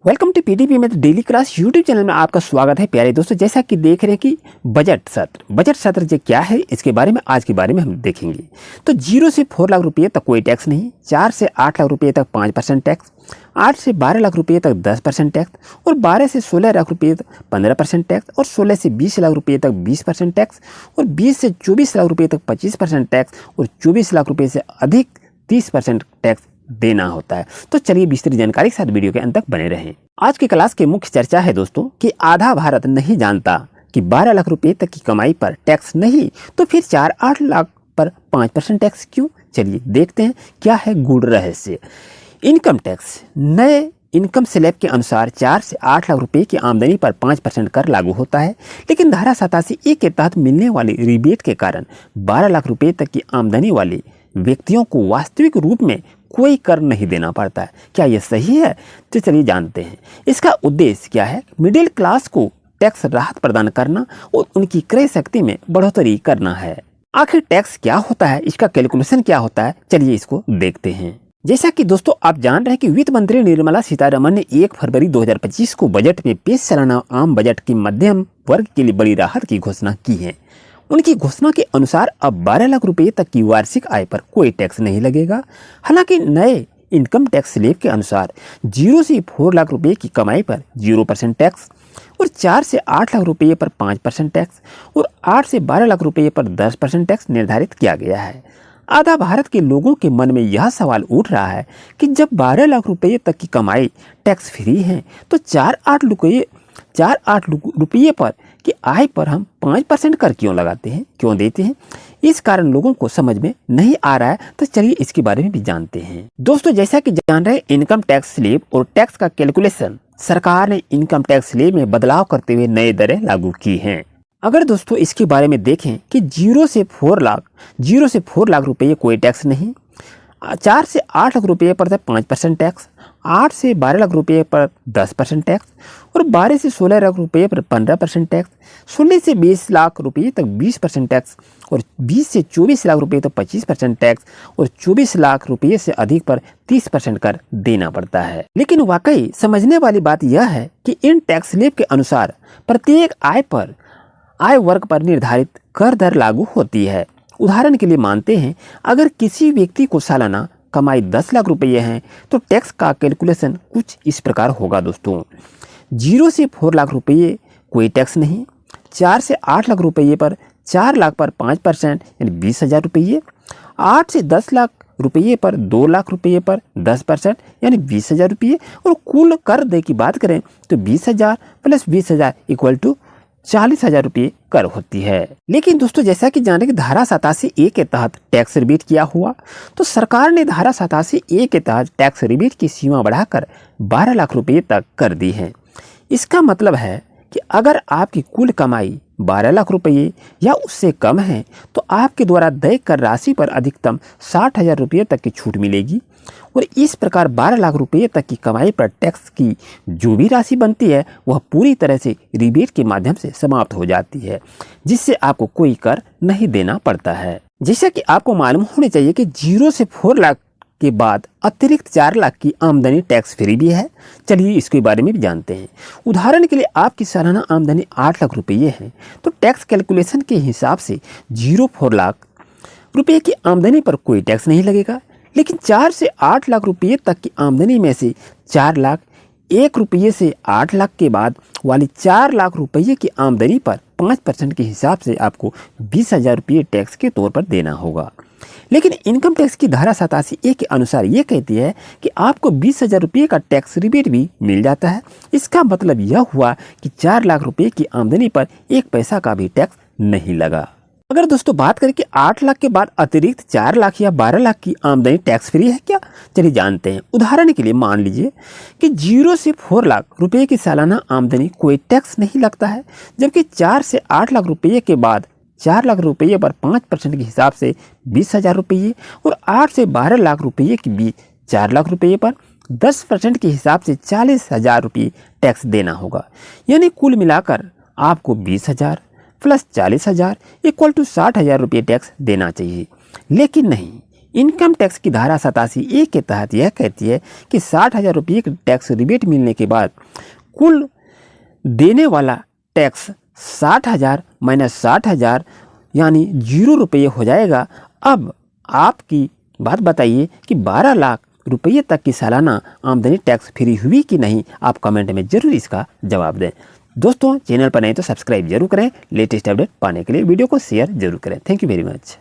Welcome to PDP में daily class YouTube channel में आपका स्वागत है प्यारे दोस्तों। जैसा कि देख रहे हैं कि बजट सत्र जो क्या है इसके बारे में आज के बारे में हम देखेंगे। तो 0 से 4 लाख रुपये तक कोई टैक्स नहीं, 4 से 8 लाख रुपये तक 5% टैक्स, 8 से 12 लाख रुपये तक 10% टैक्स और 12 से 16 लाख रुपये तक 15% टैक्स और 16 से 20 लाख रुपये तक 20% टैक्स और 20 से 24 लाख रुपये तक 25% टैक्स और 24 लाख रुपये से अधिक 30% टैक्स देना होता है। तो चलिए विस्तृत जानकारी के साथ वीडियो के अंत तक बने रहें। आज की क्लास की मुख्य चर्चा है दोस्तों कि आधा भारत नहीं जानता कि 12 लाख रुपए तक की कमाई पर टैक्स नहीं तो फिर 4-8 लाख पर 5% टैक्स क्यों। चलिए देखते हैं क्या है गूढ़ रहस्य। इनकम टैक्स नए इनकम स्लैब के अनुसार 4 से 8 लाख रुपए की आमदनी पर 5% कर लागू होता है, लेकिन धारा 87A के तहत मिलने वाली रिबेट के कारण 12 लाख रुपए तक की आमदनी वाले व्यक्तियों को वास्तविक रूप में कोई कर नहीं देना पड़ता है। क्या यह सही है? तो चलिए जानते हैं इसका उद्देश्य क्या है। मिडिल क्लास को टैक्स राहत प्रदान करना और उनकी क्रय शक्ति में बढ़ोतरी करना है। आखिर टैक्स क्या होता है, इसका कैलकुलेशन क्या होता है, चलिए इसको देखते हैं। जैसा कि दोस्तों आप जान रहे हैं कि वित्त मंत्री निर्मला सीतारमण ने 1 फरवरी 2025 को बजट में पेश सालाना आम बजट की मध्यम वर्ग के लिए बड़ी राहत की घोषणा की है। उनकी घोषणा के अनुसार अब 12 लाख रुपए तक की वार्षिक आय पर कोई टैक्स नहीं लगेगा। हालांकि नए इनकम टैक्स स्लैब के अनुसार 0 से 4 लाख रुपए की कमाई पर 0% टैक्स और 4 से 8 लाख रुपए पर 5% टैक्स और 8 से 12 लाख रुपए पर 10% टैक्स निर्धारित किया गया है। आधा भारत के लोगों के मन में यह सवाल उठ रहा है कि जब 12 लाख रुपए तक की कमाई टैक्स फ्री है तो 4-8 रुपये पर कि आय पर हम 5% कर क्यों लगाते हैं, क्यों देते हैं। इस कारण लोगों को समझ में नहीं आ रहा है। तो चलिए इसके बारे में भी जानते हैं। दोस्तों जैसा कि जान रहे इनकम टैक्स स्लैब और टैक्स का कैलकुलेशन सरकार ने इनकम टैक्स स्लैब में बदलाव करते हुए नए दरें लागू की हैं। अगर दोस्तों इसके बारे में देखें कि 0 से 4 लाख रुपये कोई टैक्स नहीं, 4 से 8 लाख रुपये पर 5% टैक्स, 8 से 12 लाख रुपये पर 10% टैक्स और 12 से 16 लाख रुपये पर 15% टैक्स, 16 से 20 लाख रुपये तक 20% टैक्स और 20 से 24 लाख रुपये तक 25% टैक्स और 24 लाख रुपये से अधिक पर 30% कर देना पड़ता है। लेकिन वाकई समझने वाली बात यह है कि इन टैक्स स्लैब के अनुसार प्रत्येक आय वर्ग पर निर्धारित कर दर लागू होती है। उदाहरण के लिए मानते हैं अगर किसी व्यक्ति को सालाना कमाई 10 लाख रुपये हैं तो टैक्स का कैलकुलेशन कुछ इस प्रकार होगा दोस्तों। 0 से 4 लाख रुपये कोई टैक्स नहीं, 4 से 8 लाख रुपये पर 4 लाख पर 5% यानी 20,000 रुपये, 8 से 10 लाख रुपये पर 2 लाख रुपये पर 10% यानी 20,000 रुपये और कुल कर दे की बात करें तो 20,000 प्लस 20,000 इक्वल टू 40,000 रुपये कर होती है। लेकिन दोस्तों जैसा कि जाने कि धारा 87A के तहत टैक्स रिबेट किया हुआ तो सरकार ने धारा 87A के तहत टैक्स रिबेट की सीमा बढ़ाकर 12 लाख रुपये तक कर दी है। इसका मतलब है कि अगर आपकी कुल कमाई 12 लाख रुपये या उससे कम है तो आपके द्वारा देय कर राशि पर अधिकतम 60,000 रुपये तक की छूट मिलेगी और इस प्रकार 12 लाख रुपये तक की कमाई पर टैक्स की जो भी राशि बनती है वह पूरी तरह से रिबेट के माध्यम से समाप्त हो जाती है, जिससे आपको कोई कर नहीं देना पड़ता है। जैसा कि आपको मालूम होना चाहिए कि 0 से 4 लाख के बाद अतिरिक्त 4 लाख की आमदनी टैक्स फ्री भी है। चलिए इसके बारे में भी जानते हैं। उदाहरण के लिए आपकी सालाना आमदनी 8 लाख रुपये है तो टैक्स कैलकुलेशन के हिसाब से 0-4 लाख रुपये की आमदनी पर कोई टैक्स नहीं लगेगा। लेकिन 4 से 8 लाख रुपये तक की आमदनी में से 4 लाख 1 रुपये से 8 लाख के बाद वाली 4 लाख रुपये की आमदनी पर 5% के हिसाब से आपको 20,000 रुपये टैक्स के तौर पर देना होगा। लेकिन इनकम टैक्स की धारा 87A के अनुसार ये कहती है कि आपको 20,000 रुपये का टैक्स रिबेट भी मिल जाता है। इसका मतलब यह हुआ कि 4 लाख रुपये की आमदनी पर 1 पैसा का भी टैक्स नहीं लगा। अगर दोस्तों बात करें कि 8 लाख के बाद अतिरिक्त 4 लाख या 12 लाख की आमदनी टैक्स फ्री है क्या, चलिए जानते हैं। उदाहरण के लिए मान लीजिए कि 0 से 4 लाख रुपये की सालाना आमदनी कोई टैक्स नहीं लगता है, जबकि 4 से 8 लाख रुपये के बाद 4 लाख रुपये पर 5% के हिसाब से 20,000 रुपये और 8 से 12 लाख रुपये के बीच 4 लाख रुपये पर 10% के हिसाब से 40,000 रुपये टैक्स देना होगा। यानी कुल मिलाकर आपको 20,000 प्लस 40,000 इक्वल टू 60,000 रुपये टैक्स देना चाहिए। लेकिन नहीं, इनकम टैक्स की धारा 87(a) के तहत यह कहती है कि 60,000 रुपये के टैक्स रिबेट मिलने के बाद कुल देने वाला टैक्स 60,000 माइनस 60,000 यानी 0 रुपये हो जाएगा। अब आपकी बात बताइए कि 12 लाख रुपये तक की सालाना आमदनी टैक्स फ्री हुई कि नहीं? आप कमेंट में जरूर इसका जवाब दें। दोस्तों, चैनल पर नहीं तो सब्सक्राइब जरूर करें। लेटेस्ट अपडेट पाने के लिए वीडियो को शेयर जरूर करें। Thank you very much.